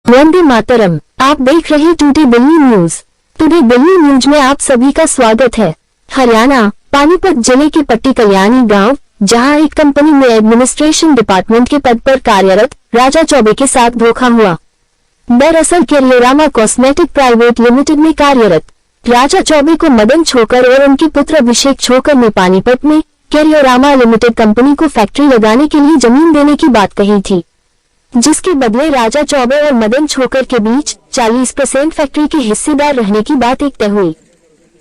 वंदे मातरम। आप देख रहे today Delhi news. Today Delhi news में आप सभी का स्वागत है। हरियाणा पानीपत जिले के पट्टी कल्याणी गांव, जहां एक कंपनी में एडमिनिस्ट्रेशन डिपार्टमेंट के पद पर कार्यरत राजा चौबे के साथ धोखा हुआ। दरअसल कैरियोरामा कॉस्मेटिक प्राइवेट लिमिटेड में कार्यरत राजा चौबे को मदन छोकर और उनके पुत्र अभिषेक छोकर ने पानीपत में कैरियोरामा लिमिटेड कंपनी को फैक्ट्री लगाने के लिए जमीन देने की बात कही थी, जिसके बदले राजा चौबे और मदन छोकर के बीच 40% फैक्ट्री के हिस्सेदार रहने की बात एक तय हुई।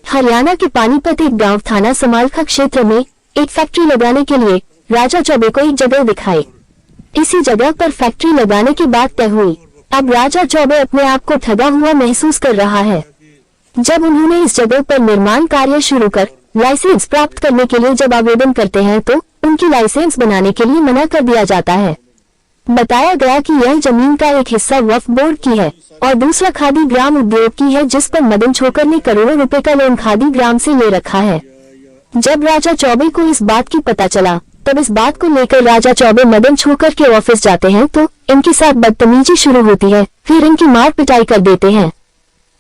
हरियाणा के पानीपत एक गांव थाना समालखा क्षेत्र में एक फैक्ट्री लगाने के लिए राजा चौबे को एक जगह दिखाई। इसी जगह पर फैक्ट्री लगाने की बात तय हुई। अब राजा चौबे अपने आप को ठगा हुआ महसूस कर रहा है। जब उन्होंने इस जगह पर निर्माण कार्य शुरू कर लाइसेंस प्राप्त करने के लिए जब आवेदन करते हैं तो उनकी लाइसेंस बनाने के लिए मना कर दिया जाता है। बताया गया कि यह जमीन का एक हिस्सा वक्फ बोर्ड की है और दूसरा खादी ग्राम उद्योग की है, जिस पर मदन छोकर ने करोड़ों रुपए का लोन खादी ग्राम से ले रखा है। जब राजा चौबे को इस बात की पता चला, तब इस बात को लेकर राजा चौबे मदन छोकर के ऑफिस जाते हैं तो इनके साथ बदतमीजी शुरू होती है, फिर इनकी मार पिटाई कर देते हैं।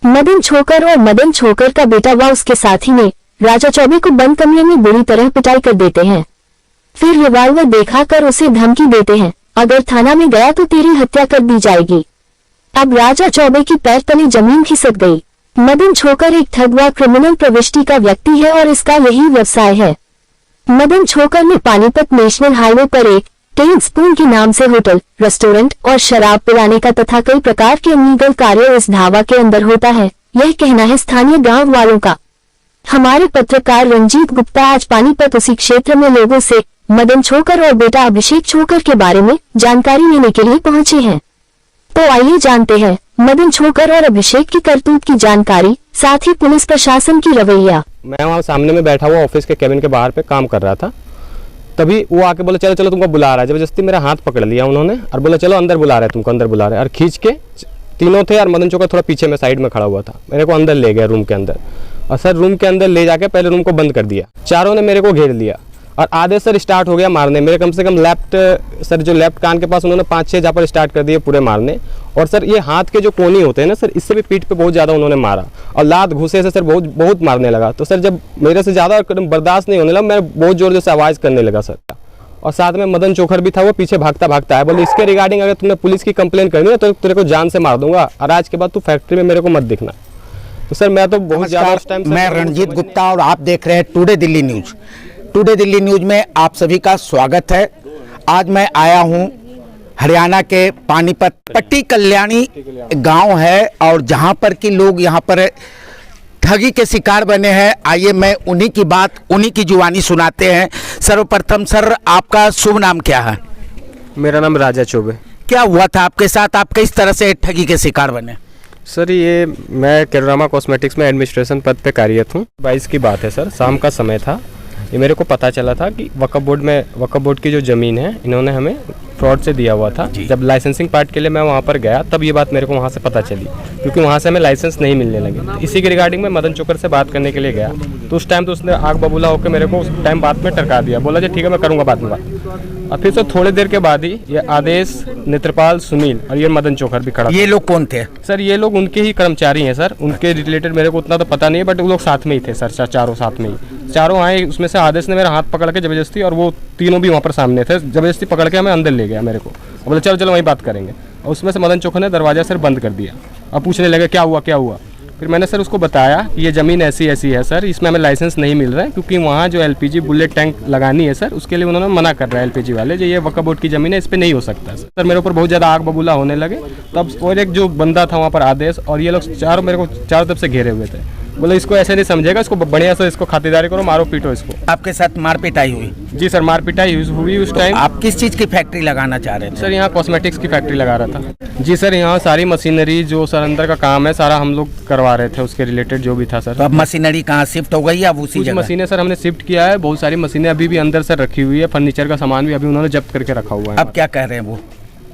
मदन छोकर और मदन छोकर का बेटा व उसके साथी ने राजा चौबे को बंद कमरे में बुरी तरह पिटाई कर देते हैं। फिर रिवाल्वर दिखाकर उसे धमकी देते हैं, अगर थाना में गया तो तेरी हत्या कर दी जाएगी। अब राजा चौबे की पैर तले जमीन खिसक गई। मदन छोकर एक ठग व क्रिमिनल प्रवृत्ति का व्यक्ति है और इसका यही व्यवसाय है। मदन छोकर ने पानीपत नेशनल हाईवे पर एक टेन स्पून के नाम से होटल, रेस्टोरेंट और शराब पिलाने का तथा कई प्रकार के इलीगल कार्य इस ढाबा के अंदर होता है, यह कहना है स्थानीय गांव वालों का। हमारे पत्रकार रंजीत गुप्ता आज पानीपत उसी क्षेत्र में लोगों से मदन छोकर और बेटा अभिषेक छोकर के बारे में जानकारी लेने के लिए पहुंचे हैं। तो आइए जानते हैं मदन छोकर और अभिषेक की करतूत की जानकारी, साथ ही पुलिस प्रशासन की रवैया। मैं वहाँ सामने में बैठा हुआ ऑफिस के केबिन के बाहर पे काम कर रहा था, तभी वो आके बोले चलो चलो तुमको बुला रहा है। जबरदस्ती मेरा हाथ पकड़ लिया उन्होंने और बोले चलो अंदर बुला रहे हैं, तुमको अंदर बुला रहे हैं। और खींच के तीनों थे और मदन छोकर थोड़ा पीछे में साइड में खड़ा हुआ था, मेरे को अंदर ले गया रूम के अंदर। और सर रूम के अंदर ले जाके पहले रूम को बंद कर दिया। चारों ने मेरे को घेर लिया और आधे सर स्टार्ट हो गया मारने। मेरे कम से कम लेफ्ट कान के पास उन्होंने 5-6 जहाँ पर स्टार्ट कर दिए पूरे मारने। और सर ये हाथ के जो कोनी होते हैं ना सर, इससे भी पीठ पे बहुत ज़्यादा उन्होंने मारा और लात घुसे से सर बहुत मारने लगा। तो सर जब मेरे से ज़्यादा बर्दाश्त नहीं होने लगा, मैं बहुत जोर से आवाज़ करने लगा सर। और साथ में मदन छोकर भी था, वो पीछे भागता आया, बोले इसके रिगार्डिंग अगर तुमने पुलिस की कंप्लेंट करनी है तो तेरे को जान से मार दूंगा और आज के बाद तू फैक्ट्री में मेरे को मत दिखना। तो सर मैं तो बहुत ज़्यादा उस टाइम। मैं रणजीत गुप्ता और आप देख रहे हैं today Delhi news. Today Delhi news में आप सभी का स्वागत है। आज मैं आया हूं हरियाणा के पानीपत पट्टी कल्याणी गांव है और जहां पर कि लोग यहां पर ठगी के शिकार बने हैं। आइए मैं उन्हीं की बात, उन्हीं की जुबानी सुनाते हैं। सर्वप्रथम सर आपका शुभ नाम क्या है? मेरा नाम राजा चौबे। क्या हुआ था आपके साथ, आप किस तरह से ठगी के शिकार बने? सर ये मैं कैरियोरामा कॉस्मेटिक्स में एडमिनिस्ट्रेशन पद पे कार्यरत हूँ। 22 की बात है सर, शाम का समय था। ये मेरे को पता चला था कि वक्फ बोर्ड की जो ज़मीन है इन्होंने हमें फ्रॉड से दिया हुआ था। जब लाइसेंसिंग पार्ट के लिए मैं वहाँ पर गया तब ये बात मेरे को वहाँ से पता चली, क्योंकि वहाँ से हमें लाइसेंस नहीं मिलने लगे। तो इसी के रिगार्डिंग मैं मदन छोकर से बात करने के लिए गया तो उस टाइम तो उसने आग बबूला होकर मेरे को उस टाइम बात में टरका दिया, बोला जी ठीक है मैं करूँगा बाद में बात। और फिर तो थोड़ी देर के बाद ही ये आदेश, नेत्रपाल, सुनील और ये मदन छोकर भी खड़ा। ये लोग कौन थे सर? ये लोग उनके ही कर्मचारी हैं सर, उनके रिलेटेड मेरे को उतना तो पता नहीं है, बट वो लोग साथ में ही थे सर, चारों साथ में ही। चारों आए, उसमें से आदेश ने मेरा हाथ पकड़ के जबरदस्ती, और वो तीनों भी वहाँ पर सामने थे, जबरदस्ती पकड़ के हमें अंदर ले गया मेरे को, बोले चलो चलो वहीं बात करेंगे। और उसमें से मदन छोकर ने दरवाजा सर बंद कर दिया और पूछने लगे क्या हुआ। फिर मैंने सर उसको बताया कि ये ज़मीन ऐसी है सर, इसमें हमें लाइसेंस नहीं मिल रहा है, क्योंकि वहाँ जो LPG बुलेट टैंक लगानी है सर, उसके लिए उन्होंने मना कर रहा है LPG वाले, जो ये वक्फ बोर्ड की ज़मीन है इस पर नहीं हो सकता सर। मेरे ऊपर बहुत ज़्यादा आग बबूला होने लगे। तब और एक जो बंदा था वहाँ पर आदेश, और ये लोग चारों मेरे को चारों तरफ से घेरे हुए थे, बोले इसको ऐसे नहीं समझेगा, इसको बढ़िया से इसको खातिरदारी करो, मारो पीटो इसको। आपके साथ मार पिटाई हुई? जी सर, मार पिटाई हुई उस टाइम। आप किस चीज़ की फैक्ट्री लगाना चाह रहे थे? सर यहाँ कॉस्मेटिक्स की फैक्ट्री लगा रहा था। जी सर, यहाँ सारी मशीनरी जो सर अंदर का काम है सारा हम लोग करवा रहे थे, उसके रिलेटेड जो भी था सर। तो अब मशीनरी कहाँ शिफ्ट हो गई? अब उसी जगह मशीनें सर हमने शिफ्ट किया है, बहुत सारी मशीनें अभी भी अंदर सर रखी हुई है, फर्नीचर का सामान भी अभी उन्होंने जब्त करके रखा हुआ है। अब क्या कह रहे हैं वो?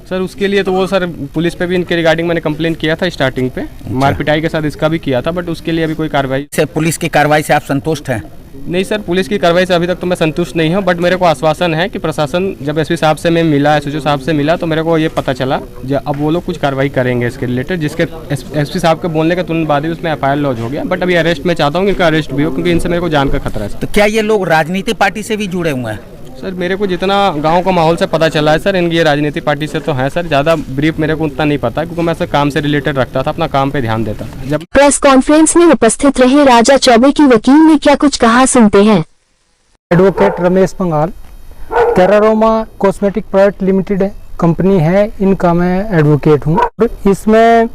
सर उसके लिए तो वो सर पुलिस पे भी इनके रिगार्डिंग मैंने कंप्लेन किया था स्टार्टिंग पे, मार पिटाई के साथ इसका भी किया था, बट उसके लिए अभी कोई कार्रवाई। पुलिस की कार्रवाई से आप संतुष्ट हैं? नहीं सर, पुलिस की कार्रवाई से अभी तक तो मैं संतुष्ट नहीं हूँ, बट मेरे को आश्वासन है कि प्रशासन, जब एसपी साहब से मैं मिला, एसओजी साहब से मिला, तो मेरे को ये पता चला अब वो लोग कुछ कार्रवाई करेंगे इसके रिलेटेड, जिसके एसपी साहब के बोलने के तुरंत बाद ही उसमें एफआईआर लॉन्च हो गया। बट अभी अरेस्ट मैं चाहता हूँ कि इनका अरेस्ट भी हो, क्योंकि इनसे मेरे को जान का खतरा है। तो क्या ये लोग राजनीतिक पार्टी से भी जुड़े हुए हैं? सर मेरे को जितना गांव का माहौल से पता चला है सर, इनकी ये राजनीतिक पार्टी से तो है सर। ज़्यादा ब्रीफ मेरे को उतना नहीं पता, क्योंकि मैं सर काम से रिलेटेड रखता था, अपना काम पे ध्यान देता था। जब प्रेस कॉन्फ्रेंस में उपस्थित रहे राजा चौबे की वकील ने क्या कुछ कहा, सुनते हैं। Advocate Ramesh पंगाल, कैरारोमा cosmetic product limited company है, इनका मैं एडवोकेट हूँ। इसमें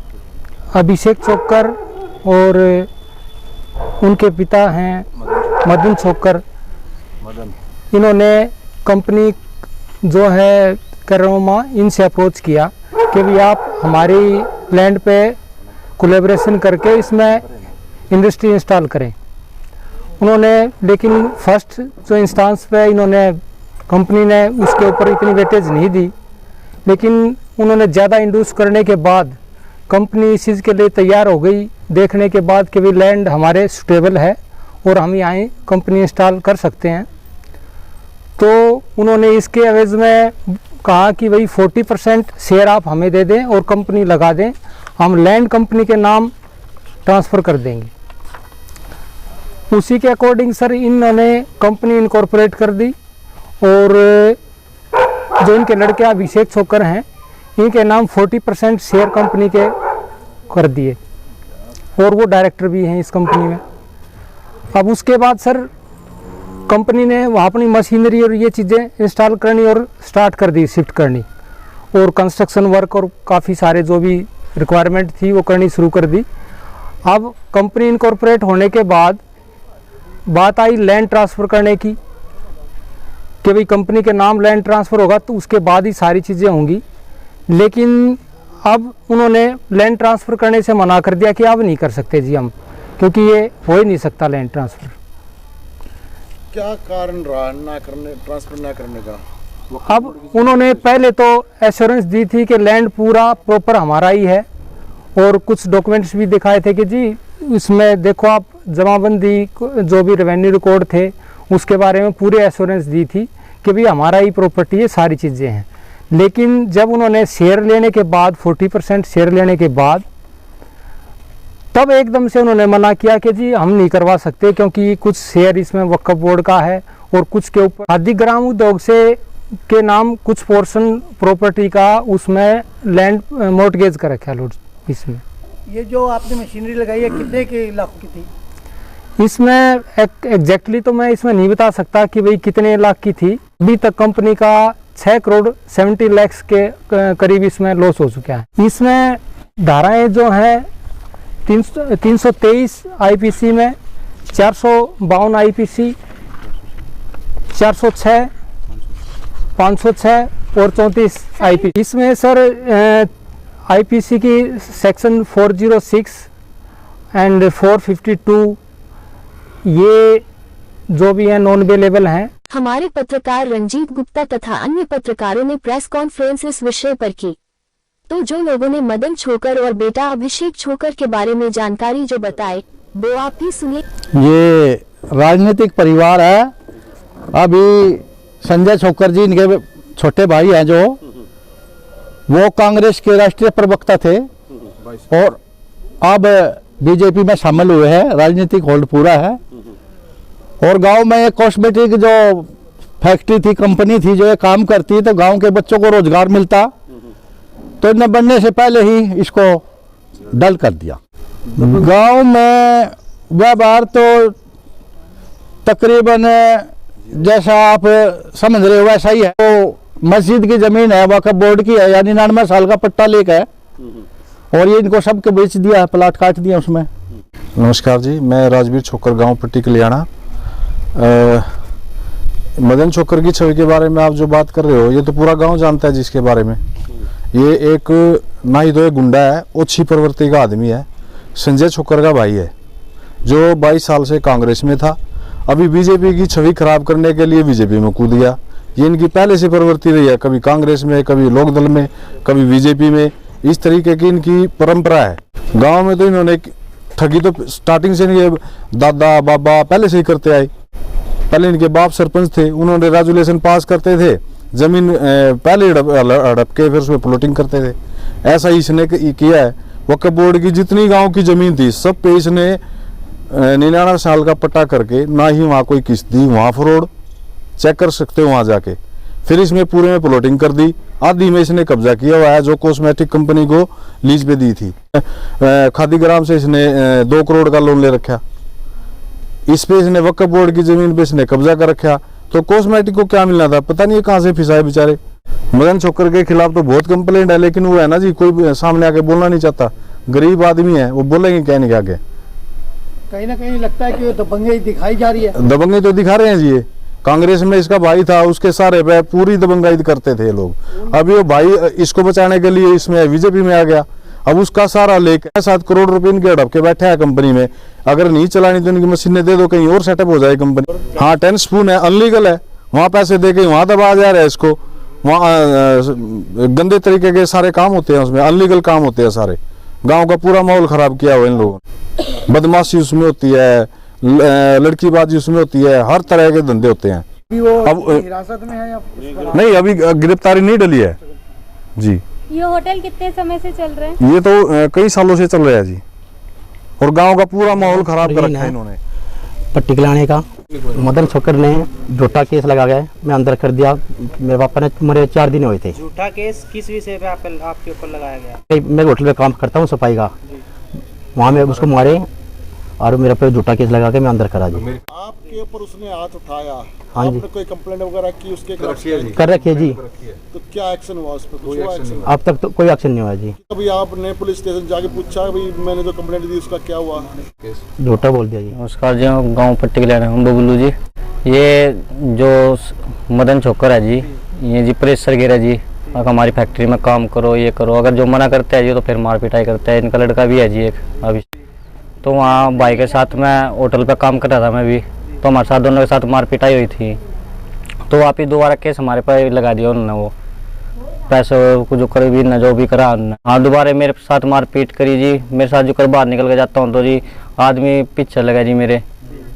अभिषेक छोकर और उनके पिता हैं मदन छोकर, इन्होंने कंपनी जो है कैरारोमा, इनसे अप्रोच किया कि भी आप हमारी लैंड पे कोलैबोरेशन करके इसमें इंडस्ट्री इंस्टॉल करें। उन्होंने लेकिन फर्स्ट जो इंस्टांस पे इन्होंने, कंपनी ने उसके ऊपर इतनी वेटेज नहीं दी, लेकिन उन्होंने ज़्यादा इंड्यूस करने के बाद कंपनी इस चीज़ के लिए तैयार हो गई, देखने के बाद कि भाई लैंड हमारे सुटेबल है और हम यहाँ कंपनी इंस्टॉल कर सकते हैं। तो उन्होंने इसके एवज में कहा कि भाई 40% शेयर आप हमें दे दें और कंपनी लगा दें, हम लैंड कंपनी के नाम ट्रांसफ़र कर देंगे। उसी के अकॉर्डिंग सर इन्होंने कंपनी इनकॉर्पोरेट कर दी और जो इनके लड़के अभिषेक छोकर हैं, इनके नाम 40% शेयर कंपनी के कर दिए और वो डायरेक्टर भी हैं इस कंपनी में। अब उसके बाद सर कंपनी ने वहाँ अपनी मशीनरी और ये चीज़ें इंस्टॉल करनी और स्टार्ट कर दी, शिफ्ट करनी, और कंस्ट्रक्शन वर्क और काफ़ी सारे जो भी रिक्वायरमेंट थी वो करनी शुरू कर दी। अब कंपनी इनकॉर्पोरेट होने के बाद बात आई लैंड ट्रांसफ़र करने की, कि भाई कंपनी के नाम लैंड ट्रांसफ़र होगा तो उसके बाद ही सारी चीज़ें होंगी। लेकिन अब उन्होंने लैंड ट्रांसफ़र करने से मना कर दिया कि अब नहीं कर सकते जी हम, क्योंकि ये हो ही नहीं सकता लैंड ट्रांसफ़र। क्या कारण रहा ट्रांसफर ना करने का? अब उन्होंने पहले तो एश्योरेंस दी थी कि लैंड पूरा प्रॉपर हमारा ही है, और कुछ डॉक्यूमेंट्स भी दिखाए थे कि जी इसमें देखो आप जमाबंदी जो भी रेवेन्यू रिकॉर्ड थे उसके बारे में पूरे एश्योरेंस दी थी कि भाई हमारा ही प्रॉपर्टी है, सारी चीज़ें हैं। लेकिन जब उन्होंने शेयर लेने के बाद 40% शेयर लेने के बाद तब एकदम से उन्होंने मना किया कि जी हम नहीं करवा सकते, क्योंकि कुछ शेयर इसमें वक्फ बोर्ड का है और कुछ के ऊपर खादी ग्राम उद्योग से के नाम कुछ पोर्शन प्रॉपर्टी का उसमें लैंड मॉर्टगेज कर रखा है इसमें। ये जो आपने मशीनरी लगाई है कितने के लाख की थी? इसमें एग्जैक्टली तो मैं इसमें नहीं बता सकता कि भाई कितने लाख की थी। अभी तक कंपनी का 6 करोड़ 70 लाख के करीब इसमें लॉस हो चुका है। इसमें धाराएं जो हैं 323 आईपीसी में, 452 आईपीसी, 406, 506 और 34 आईपीसी। इसमें सर आईपीसी की सेक्शन 406 एंड 452 ये जो भी है नॉन अवेलेबल हैं। हमारे पत्रकार रंजीत गुप्ता तथा अन्य पत्रकारों ने प्रेस कॉन्फ्रेंस इस विषय पर की, तो जो लोगों ने मदन छोकर और बेटा अभिषेक छोकर के बारे में जानकारी जो बताए वो आप भी सुनिए। ये राजनीतिक परिवार है। अभी संजय छोकर जी इनके छोटे भाई हैं, जो वो कांग्रेस के राष्ट्रीय प्रवक्ता थे और अब बीजेपी में शामिल हुए हैं। राजनीतिक होल्ड पूरा है। और गांव में एक कॉस्मेटिक जो फैक्ट्री थी, कंपनी थी जो ये काम करती, तो गांव के बच्चों को रोजगार मिलता, तो इन्हें बनने से पहले ही इसको डल कर दिया। गांव में व्यवहार तो तकरीबन जैसा आप समझ रहे हो वैसा ही है। तो मस्जिद की जमीन है, वक्फ बोर्ड की है, यानी 99 साल का पट्टा लेकर है, और ये इनको सबके बेच दिया, प्लाट काट दिया उसमें। नमस्कार जी, मैं राजवीर छोकर, गांव पट्टी कल्याणा। मदन छोकर की छवि के बारे में आप जो बात कर रहे हो, ये तो पूरा गांव जानता है जिसके बारे में। ये एक ना ही दो एक गुंडा है, ओछी प्रवृत्ति का आदमी है। संजय छोकर का भाई है, जो 22 साल से कांग्रेस में था, अभी बीजेपी की छवि खराब करने के लिए बीजेपी में कूद गया। ये इनकी पहले से प्रवृत्ति रही है, कभी कांग्रेस में, कभी लोकदल में, कभी बीजेपी में, इस तरीके की इनकी परंपरा है। गांव में तो इन्होंने ठगी तो स्टार्टिंग से इनके दादा बाबा पहले से ही करते आए। पहले इनके बाप सरपंच थे, उन्होंने रेजुलेशन पास करते थे, जमीन पहले हड़प के फिर उसमें प्लॉटिंग करते थे। ऐसा ही इसने किया है। वक्फ बोर्ड की जितनी गांव की जमीन थी सब पे इसने 99 साल का पट्टा करके, ना ही वहाँ कोई किस्त दी, वहाँ फ्रॉड चेक कर सकते हो वहाँ जाके। फिर इसमें पूरे में प्लॉटिंग कर दी, आधी में इसने कब्जा किया हुआ है जो कॉस्मेटिक कंपनी को लीज पे दी थी। खादीग्राम से इसने 2 करोड़ का लोन ले रखा, इस पे इसने वक्फ बोर्ड की जमीन पे इसने कब्जा कर रखा। तो कॉस्मेटिक को क्या मिलना था, पता नहीं कहाँ से फिसाए बेचारे। मदन छोकर के खिलाफ तो बहुत कंप्लेंट है, लेकिन वो है ना जी, कोई सामने आके बोलना नहीं चाहता। गरीब आदमी है, वो बोलेंगे क्या नहीं आगे। कहीं ना कहीं लगता है कि वो दबंगई दिखाई जा रही है। दबंगई तो दिखा रहे हैं जी। ये कांग्रेस में इसका भाई था, उसके सारे पे पूरी दबंगाई करते थे लोग। अभी वो भाई इसको बचाने के लिए इसमें बीजेपी में आ गया। अब उसका सारा लेकर 7 करोड़ रुपए इनके हड़प के बैठे है कंपनी में। अगर नहीं चलानी तो इनकी मशीनें दे दो, कहीं और सेटअप हो जाए कंपनी। हाँ, 10 स्पून है, अनलीगल है, वहाँ पैसे दे के वहाँ दबा जा रहा है इसको। वहाँ गंदे तरीके के सारे काम होते हैं, उसमें अनलीगल काम होते हैं सारे। गांव का पूरा माहौल खराब किया हुआ इन लोगों ने। बदमाशी उसमें होती है, लड़कीबाजी उसमें होती है, हर तरह के धंधे होते हैं। अभी वो अब हिरासत में है या नहीं, अभी गिरफ्तारी नहीं डली है जी। ये होटल कितने समय से चल रहे हैं? ये तो कई सालों से चल रहा है जी, और गांव का पूरा माहौल खराब कर रखा है इन्होंने। पट्टी कलाने का मदन छोकर ने झूठा केस लगा गया, मैं अंदर कर दिया। मेरे पापा ने मरे 4 दिन हुए थे। झूठा केस किस विषय पे आपके ऊपर लगाया गया? मैं होटल में काम करता हूँ सफाई का, वहाँ में उसको मारे और मेरे पे झूठा केस लगा के मैं अंदर करा दी। आपके ऊपर उसने हाथ उठाया, हाँ जी। आपने कोई कंप्लेंट वगैरह की उसके कर रखी है जी। तो क्या एक्शन हुआ उस पर? कुछ हुआ एक्शन? अब तक तो कोई एक्शन नहीं हुआ जी। अभी आपने पुलिस स्टेशन जाके पूछा भाई मैंने जो कंप्लेंट दी उसका क्या हुआ? झूठा बोल दिया जी। नमस्कार जी, गाँव पट्टी कल्याण हम बबलू जी। ये जो मदन छोकर है जी, ये जी प्रेशर गिरा जी, हमारी फैक्ट्री में काम करो, ये करो। अगर जो मना करते हैं जी तो फिर मार पिटाई करते हैं। इनका लड़का भी है जी एक अभी, तो वहाँ भाई के साथ मैं होटल पे काम कर रहा था मैं भी, तो हमारे साथ दोनों के साथ मार पिटाई हुई थी। तो वापिस दोबारा केस हमारे पर लगा दिया उन्होंने, वो पैसे को जो कर भी न जो भी करा उन्होंने। हाँ, दोबारा मेरे साथ मारपीट करी जी। मेरे साथ जो कर बाहर निकल के जाता हूँ तो जी आदमी पीछे लगा जी, मेरे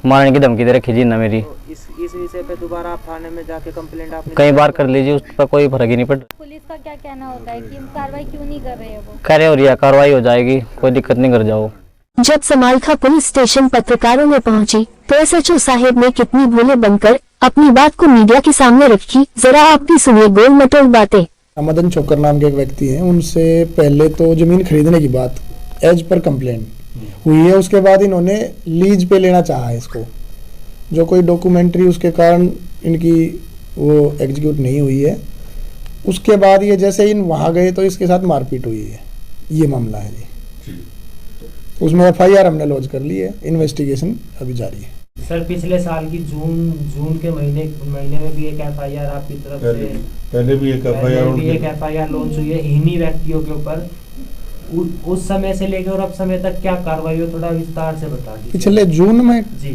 मारने की धमकी दे रखी जी ना मेरी। इस विषय पे दोबारा आप थाने में जाके कंप्लेंट आपने कई बार कर लीजिए, उस पर कोई फर्क ही नहीं पड़। पुलिस का क्या कहना होता है कि कार्रवाई क्यों नहीं कर रहे हैं वो? कह रहे हो रही है, कार्रवाई हो जाएगी, कोई दिक्कत नहीं, कर जाओ। जब समालखा पुलिस स्टेशन पत्रकारों में पहुंची तो एसएचओ साहेब ने कितनी भोले बनकर अपनी बात को मीडिया के सामने रखी, जरा आप भी सुनिए गोल मटोल बातें। मदन छोकर नाम के एक व्यक्ति हैं, उनसे पहले तो जमीन खरीदने की बात एज पर कंप्लेंट हुई है। उसके बाद इन्होंने लीज पे लेना चाहा है इसको, जो कोई डॉक्यूमेंट्री उसके कारण इनकी वो एग्जीक्यूट नहीं हुई है। उसके बाद ये जैसे इन वहाँ गए तो इसके साथ मारपीट हुई है, ये मामला है जी। उसमें FIR हमने लॉन्च कर ली है, इन्वेस्टिगेशन अभी जारी है। सर, पिछले साल की जून के महीने में भी एक FIR आपकी तरफ से पहले भी एक FIR लॉन्च हुई है इन्हीं व्यक्तियों के ऊपर। उस समय से लेकर और अब समय तक क्या कार्रवाई हो, थोड़ा विस्तार से बता दीजिए। पिछले जून में जी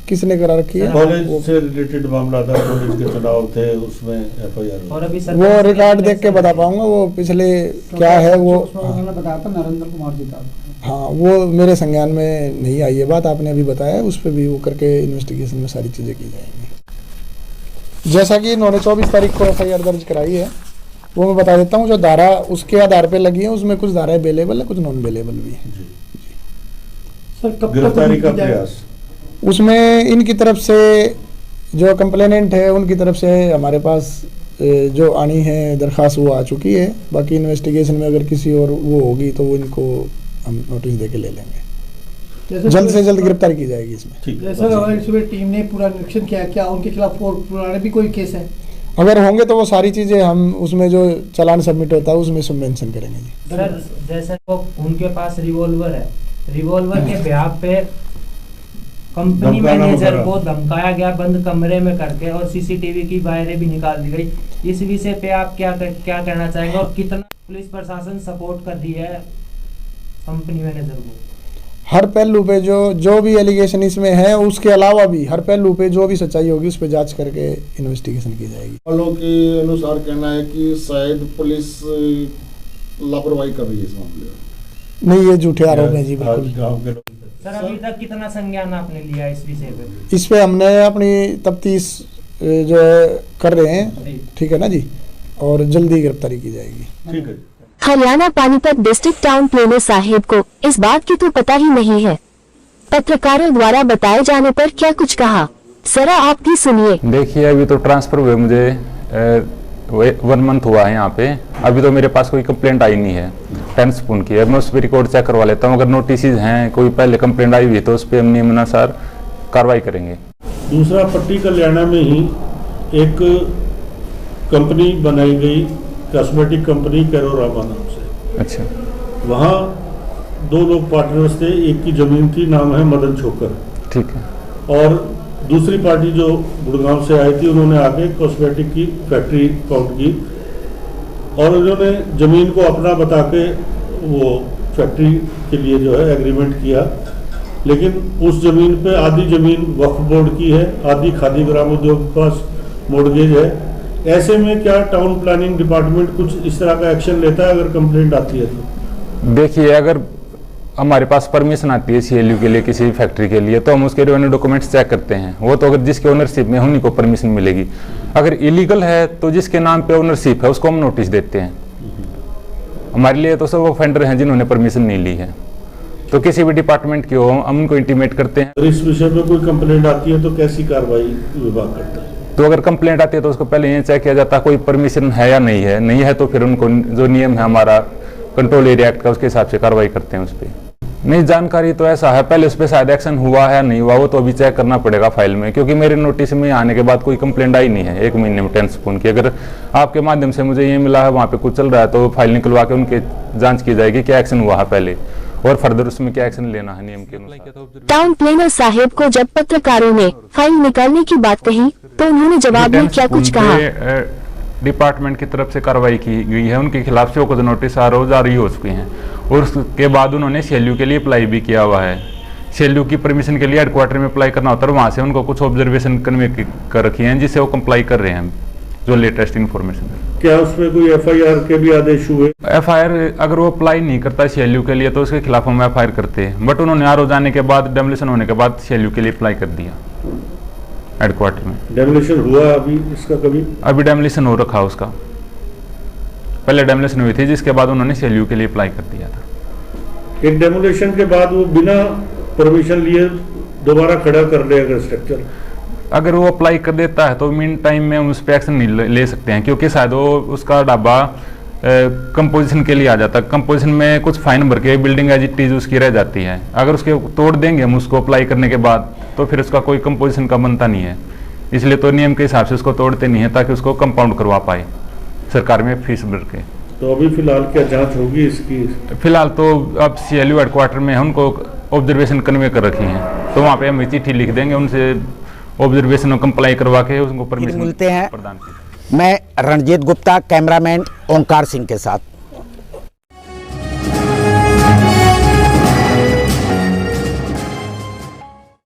किसने करा रखी है? कॉलेज से रिलेटेड मामला था, कॉलेज के चुनाव थे, उसमें FIR। और अभी वो रिकॉर्ड देख के बता पाऊंगा वो पिछले क्या है वो। बताया था नरेंद्र कुमार जी का। हाँ, वो मेरे संज्ञान में नहीं आई है बात, आपने अभी बताया, उस पर भी वो करके इन्वेस्टिगेशन में सारी चीज़ें की जाएंगी। जैसा कि इन्होंने 24 तारीख को FIR दर्ज कराई है, वो मैं बता देता हूँ। जो धारा उसके आधार पे लगी है उसमें कुछ धाराएं बेलेबल है, कुछ नॉन बेलेबल भी है। सर, गिरफ्तारी का प्रयास उसमें इनकी तरफ से जो कंप्लेनेंट है उनकी तरफ से हमारे पास जो आनी है दरख्वास्त वो आ चुकी है। बाकी इन्वेस्टिगेशन में अगर किसी और वो होगी तो वो इनको हम नोटिस देके ले लेंगे, जल्द से जल्द गिरफ्तारी की जाएगी इसमें। जैसे टीम ने पूरा निरीक्षण किया, क्या उनके खिलाफ पुराने भी कोई केस है? अगर होंगे तो वो सारी चीजें हम उसमें जो चालान सबमिट होता है उसमें सब मेंशन करेंगे जी। सर, जैसे वो उनके पास रिवॉल्वर है, रिवॉल्वर के ब्याह पे कंपनी मैनेजर को धमकाया गया बंद कमरे में करके, और CCTV की वायरें भी निकाल दी गई। इस विषय पे आप क्या कहना चाहेंगे, और कितना पुलिस प्रशासन सपोर्ट कर रही है कंपनी मैनेजर को? हर पहलू पे जो भी एलिगेशन इसमें है, उसके अलावा भी हर पहलू पे जो भी सच्चाई होगी उस पर जांच करके इन्वेस्टिगेशन की जाएगी। वालों के अनुसार कहना है कि शायद पुलिस लापरवाही कर रही है इस मामले में। नहीं, ये झूठे आरोप हैं जी, बिल्कुल। सर अभी तक कितना संज्ञान आपने लिया इस विषय पे? इस पे हमने अपनी तफ्तीश जो है कर रहे हैं, ठीक है ना जी, और जल्दी गिरफ्तारी की जाएगी। ठीक है। Haryana Panipat district town planar Sahib को इस बात की तो पता ही नहीं है। पत्रकारों द्वारा बताए जाने पर क्या कुछ कहा, जरा आप भी सुनिए। देखिए अभी तो ट्रांसफर हुए मुझे 1 मंथ हुआ है यहाँ पे, अभी तो मेरे पास कोई कंप्लेंट आई नहीं है 10 स्पून की। अब मैं उस पर रिकॉर्ड चेक करवा लेता हूँ, अगर नोटिस हैं कोई पहले कंप्लेंट आई हुई तो उस पर हम नियमानुसार कार्रवाई करेंगे। दूसरा, पट्टी कल्याणा में ही एक कंपनी बनाई गई, कॉस्मेटिक कंपनी कैरोरामा नाम से। अच्छा। वहाँ 2 लोग पार्टनर्स थे, एक की जमीन थी, नाम है मदन छोकर। ठीक है। और दूसरी पार्टी जो गुड़गांव से आई थी, उन्होंने आके कॉस्मेटिक की फैक्ट्री काउंट की और उन्होंने जमीन को अपना बता के वो फैक्ट्री के लिए जो है एग्रीमेंट किया, लेकिन उस जमीन पे आधी जमीन वक्फ बोर्ड की है, आधी खादी ग्राम उद्योग के पास मोर्गेज है। ऐसे में क्या टाउन प्लानिंग डिपार्टमेंट कुछ इस तरह का एक्शन लेता है अगर कंप्लेंट आती है तो? देखिए अगर हमारे पास परमिशन आती है CLU के लिए किसी फैक्ट्री के लिए तो हम उसके रेवेन्यू डॉक्यूमेंट्स चेक करते हैं। वो तो अगर जिसके ओनरशिप में उन्हीं को परमिशन मिलेगी। अगर इलीगल है तो जिसके नाम पे ओनरशिप है उसको हम नोटिस देते हैं। हमारे लिए तो सब ऑफेंडर हैं जिन्होंने परमिशन नहीं ली है, तो किसी भी डिपार्टमेंट की हो हम उनको इंटीमेट करते हैं। अगर इस विषय में कोई कंप्लेंट आती है तो कैसी कार्रवाई विभाग करता है? तो अगर कंप्लेंट आती है तो उसको पहले ये चेक किया जाता है कोई परमिशन है या नहीं है। नहीं है तो फिर उनको जो नियम है हमारा कंट्रोल एरिया एक्ट का, उसके हिसाब से कार्रवाई करते हैं उस पर। नहीं, जानकारी तो ऐसा है, पहले उस पर शायद एक्शन हुआ है नहीं हुआ वो तो अभी चेक करना पड़ेगा फाइल में, क्योंकि मेरे नोटिस में आने के बाद कोई कंप्लेंट आई नहीं है 1 महीने में 10 स्पून की। अगर आपके माध्यम से मुझे ये मिला है वहाँ पे कुछ चल रहा है तो फाइल निकलवा के उनके जांच की जाएगी क्या एक्शन हुआ है पहले और फर्दर उसमें क्या एक्शन लेना है नियम के अनुसार। टाउन प्लेनर साहिब को जब पत्रकारों ने फाइल निकालने की बात कही तो उन्होंने जवाब में क्या कुछ कहा। डिपार्टमेंट की तरफ से कार्रवाई की गई है, उनके खिलाफ से कुछ नोटिस आरोप जारी हो चुके हैं और उसके बाद उन्होंने CLU के लिए अप्लाई भी किया हुआ है। CLU की परमिशन के लिए हेडक्वार्टर में अप्लाई करना होता है, वहाँ से उनको कुछ ऑब्जर्वेशन कन्वे कर रखी हैं जिससे वो कंप्लाई कर रहे हैं, जो लेटेस्ट इन्फॉर्मेशन है। क्या उसमें कोई FIR के भी आदेश हुए? FIR अगर वो अप्लाई नहीं करता CLU के लिए तो उसके खिलाफ हम FIR करते हैं, बट उन्होंने आरोप जाने के बाद डेमोलिशन होने के बाद CLU के लिए अप्लाई कर दिया हेडक्वार्टर में। डेमोलिशन हुआ अभी इसका कभी? अभी डेमोलिशन हो रखा उसका, पहले डेमोलिशन हुई थी जिसके बाद उन्होंने CLU के लिए अप्लाई कर दिया था। एक डेमोलिशन के बाद वो बिना परमिशन लिए दोबारा खड़ा कर लेगा स्ट्रक्चर? अगर वो अप्लाई कर देता है तो मीन टाइम में हम उस पर एक्शन नहीं ले सकते हैं, क्योंकि शायद वो उसका ढाबा कंपोजिशन के लिए आ जाता है। कंपोजिशन में कुछ फाइन भर के बिल्डिंग एज इट इज उसकी रह जाती है, अगर उसके तोड़ देंगे हम उसको अप्लाई करने के बाद तो फिर उसका कोई कंपोजिशन का बनता नहीं है। इसलिए तो नियम के हिसाब से उसको तोड़ते नहीं है ताकि उसको कंपाउंड करवा पाए सरकार में फीस भर के। तो अभी फिलहाल क्या जांच होगी इसकी? फिलहाल तो अब CLU हेडक्वार्टर में उनको ऑब्जर्वेशन कन्वे कर रखी हैं, तो वहाँ पे हम चिट्ठी लिख देंगे उनसे ऑब्जर्वेशन कंप्लाई करवा के उनको परमिशन मिलते हैं। प्रदान की। मैं रणजीत गुप्ता, कैमरामैन ओंकार सिंह के साथ।